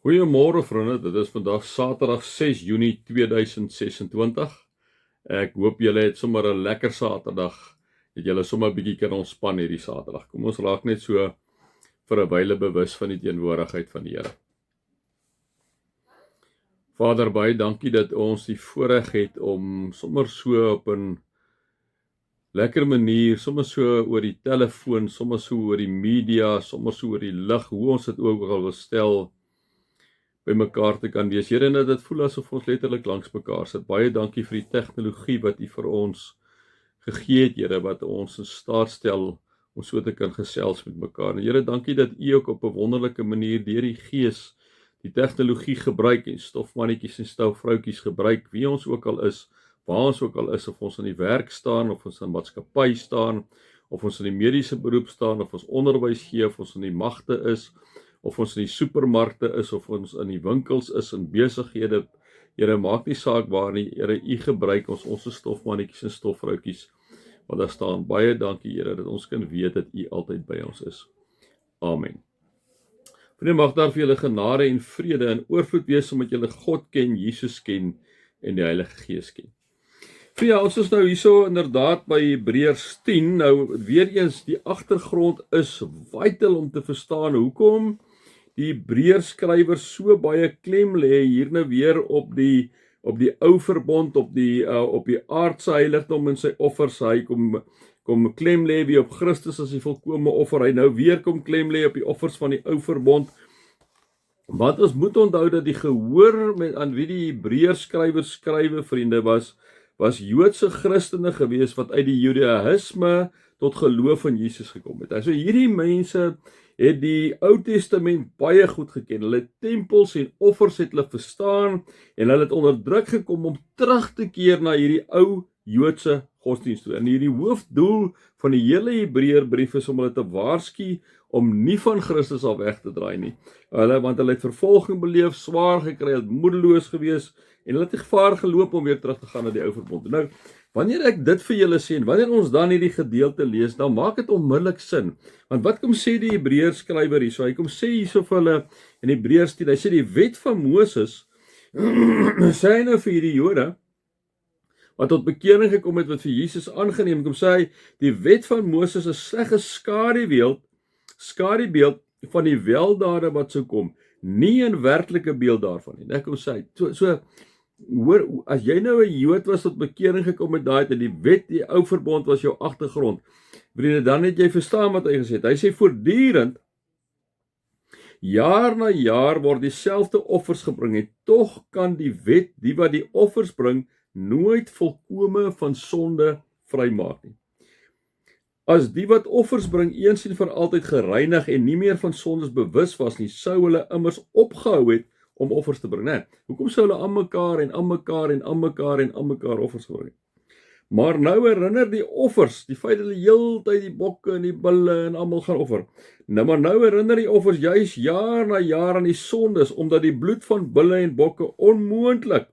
Goeiemôre vriende, dit is vandag Saterdag 6 Junie 2026. Ek hoop julle het sommer 'n lekker Saterdag, dat julle sommer 'n bietjie kan ontspan hierdie Saterdag. Kom ons raak net so vir 'n wyle bewus van die teenwoordigheid van die Here. Vader, baie dankie dat ons die voorreg het om sommer so op 'n lekker manier, sommer so oor die telefoon, sommer so oor die media, sommer so oor die lig, hoe ons dit ook al wil stel, by mekaar te kan wees. Here, en dat dit voel asof ons letterlik langs mekaar sit. Baie dankie vir die tegnologie wat U vir ons gegee het, Here, wat ons in staat stel om so te kan gesels met mekaar. En Here, dankie dat U ook op 'n wonderlike manier deur die Gees die tegnologie gebruik en stofmannetjies en stofvroutjies gebruik, wie ons ook al is, waar ons ook al is, of ons in die werk staan, of ons in maatskappy staan, of ons in die mediese beroep staan, of ons onderwys gee, of ons in die magte is, of ons in die supermarkte is, of ons in die winkels is, in besighede. Here, maak nie saak waar nie, Here, U gebruik ons is stofmannetjies en stofvroutjies, want daar staan. Baie dankie, Here, dat ons kan weet dat U altyd by ons is. Amen. Vriende, mag daar vir julle genade en vrede en oorvloed wees, omdat julle God ken, Jesus ken en die Heilige Gees ken. Vriende, ons is nou hierso inderdaad by Hebreërs 10, nou weer eens, die agtergrond is vital om te verstaan hoekom die Hebreërs skrywer so baie klem lê hier nou weer op die ou verbond, op die aardse heiligdom en sy offers. Hy kom klem lê weer op Christus as die volkome offer. Hy nou weer kom klem lê op die offers van die ou verbond. Want ons moet onthou dat die gehoor aan wie die Hebreërs skrywer skrywe, vriende, was Joodse Christene gewees wat uit die Judaïsme tot geloof in Jesus gekom het. So hierdie mense het die Ou Testament baie goed geken. Hulle tempels en offers het hulle verstaan en hulle het onder druk gekom om terug te keer na hierdie ou Joodse godsdienst toe. En hierdie hoofdoel van die hele Hebreërbrief is om hulle te waarsku om nie van Christus af weg te draai nie. Want hulle het vervolging beleef, swaar gekry, het moedeloos gewees en hulle het gevaar geloop om weer terug te gaan na die ou verbond. Nou, wanneer ek dit vir julle sê en wanneer ons dan hierdie gedeelte lees, dan maak dit onmiddellik sin. Want wat kom sê die Hebreërs skrywer hierso? Hy kom sê hierso vir hulle in Hebreërs 10, hy sê die wet van Moses sê hy nou vir hierdie Jode wat tot bekering gekom het, wat vir Jesus aangeneem, kom sê hy, die wet van Moses is slegs 'n skadubeeld van die weldade wat sou kom, nie 'n werklike beeld daarvan nie. Ek kom sê hy, so hoor, as jy nou 'n Jood was tot bekering gekom het daai, en die wet, die ou verbond was jou agtergrond, vriende, dan het jy verstaan wat hy gesê het. Hy sê voortdurend, jaar na jaar word dieselfde offers gebring en tog kan die wet, die wat die offers bring, nooit volkome van sonde vrymaak nie. As die wat offers bring eens en vir altyd gereinig en nie meer van sondes bewus was nie, sou hulle immers opgehou het om offers te bring. Nee, hoekom sou hulle aan mekaar offers bring? Maar nou herinner die offers, die feit dat hulle heeltyd die bokke en die bulle en almal gaan offer. Maar nou herinner die offers juis jaar na jaar aan die sondes, omdat die bloed van bulle en bokke onmoontlik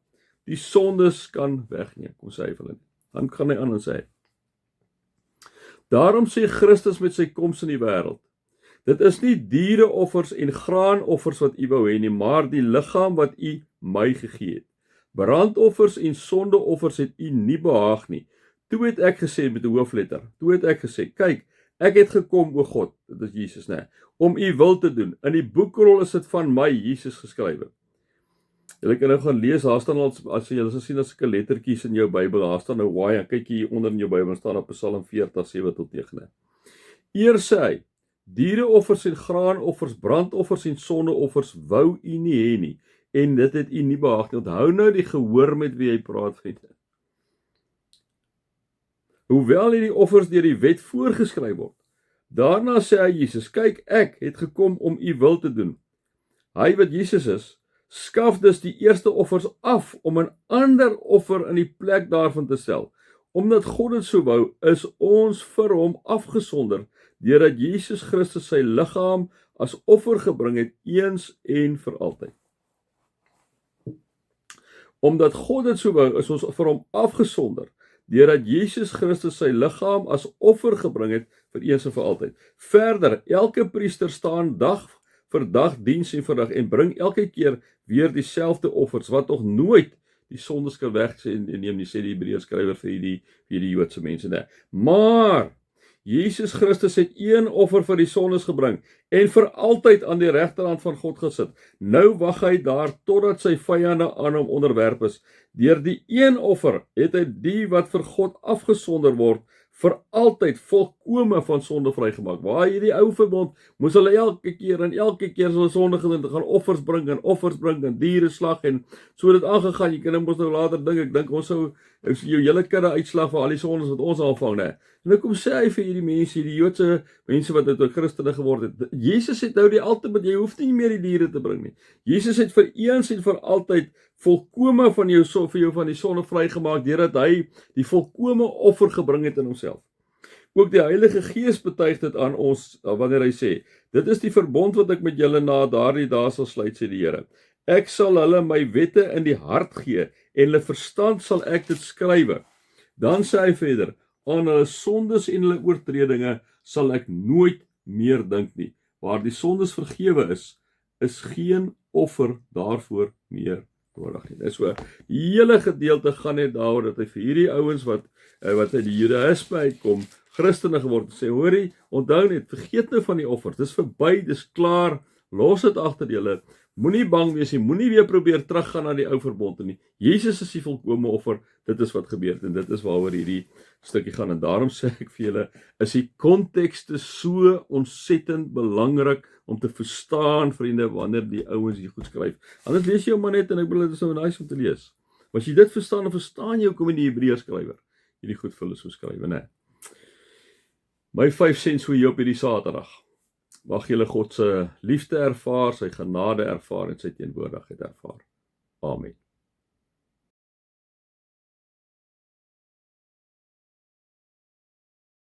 die sondes kan wegneem. Kom sê hy vir hulle. Dan gaan hy aan en sê: daarom sê Christus met sy koms in die wêreld, dit is nie diereoffers en graanoffers wat u wou hê nie, maar die liggaam wat u my gegee het. Brandoffers en sondeoffers het u nie behaag nie. Toe het ek gesê met 'n hoofletter, kyk, ek het gekom, o God, dit is Jesus, om u wil te doen. In die boekrol is dit van my, Jesus, geskrywe. Julle kan nou gaan lees, daar staan as julle sien as ek 'n lettertjies in jou Bybel, daar staan nou waai, kyk hier onder in jou Bybel, staan op Psalm 40, 7 tot 9. Eers sê hy, diereoffers en graanoffers, brandoffers en sondeoffers wou u nie hê nie, en dit het u nie behaag nie. Onthou nou die gehoor met wie hy praat, vriende. Hoewel hierdie offers deur die wet voorgeskryf word, daarna sê hy Jesus, kyk, ek het gekom om u wil te doen. Hy wat Jesus is, skaf dus die eerste offers af om 'n ander offer in die plek daarvan te stel. Omdat God dit so wou, is ons vir hom afgesonder, deurdat Jesus Christus sy liggaam as offer gebring het, eens en vir altyd. Omdat God dit so wou, is ons vir hom afgesonder, deurdat Jesus Christus sy liggaam as offer gebring het, vir eens en vir altyd. Verder, elke priester staan dag vir dag, diens en vir dag, en bring elke keer weer dieselfde offers, wat nog nooit die sondes kan wegneem nie, sê die Hebreërs skrywer vir die Joodse mense, nee. Maar Jesus Christus het een offer vir die sondes gebring en vir altyd aan die regterhand van God gesit. Nou wag hy daar totdat sy vyande aan hom onderwerp is. Deur die een offer het hy die wat vir God afgesonder word vir altyd volkome van sonde vrygemaak. Waar hierdie ou verbond moes hulle elke keer as hulle sonde gedoen het, gaan offers bring en diere slag en so dit aangegaan. Jy kan mos nou later dink, ek dink ons sou jou hele kudde uitslag vir al die sondes wat ons aanvang, né? En nou kom sê hy vir hierdie mense, die Joodse mense wat uit Christene geword het, Jesus het nou die ultimate, jy hoef nie meer die diere te bring nie. Jesus het vir eens en vir altyd volkome van jou vir jou van die sonde vrygemaak deurdat hy die volkome offer gebring het in homself. Ook die Heilige Gees betuig dit aan ons wanneer hy sê: "Dit is die verbond wat ek met julle na daardie dae sal sluit," sê die Here. "Ek sal hulle my wette in die hart gee en hulle verstand sal ek dit skrywe." Dan sê hy verder: "Aan hulle sondes en hulle oortredinge sal ek nooit meer dink nie. Waar die sondes vergewe is geen offer daarvoor meer nodig nie." So, die hele gedeelte gaan net daaroor dat hy vir hierdie ouens wat uit die Judaïsme uitkom, Christene geword het, sê, hoorie, onthou net, vergeet nou van die offers, dis verby, dis klaar, los dit agter julle, moenie bang wees nie, moenie weer probeer teruggaan na die ou verbond nie. Jesus is die volkome offer, dit is wat gebeur het, en dit is waaroor hierdie stukkie gaan, en daarom sê ek vir julle, is die kontekste so ontsettend belangrik om te verstaan, vriende, wanneer die ouens hier goed skryf. Anders lees jy hom maar net, en ek bedoel, dit is nou nice om te lees. Maar as jy dit verstaan, dan verstaan jy hoekom in die Hebreërs skrywer hierdie goed vir hulle so skryf, né? My 5 cents vir jou op hierdie Saterdag. Mag julle God se liefde ervaar, sy genade ervaar en sy teenwoordigheid ervaar. Amen.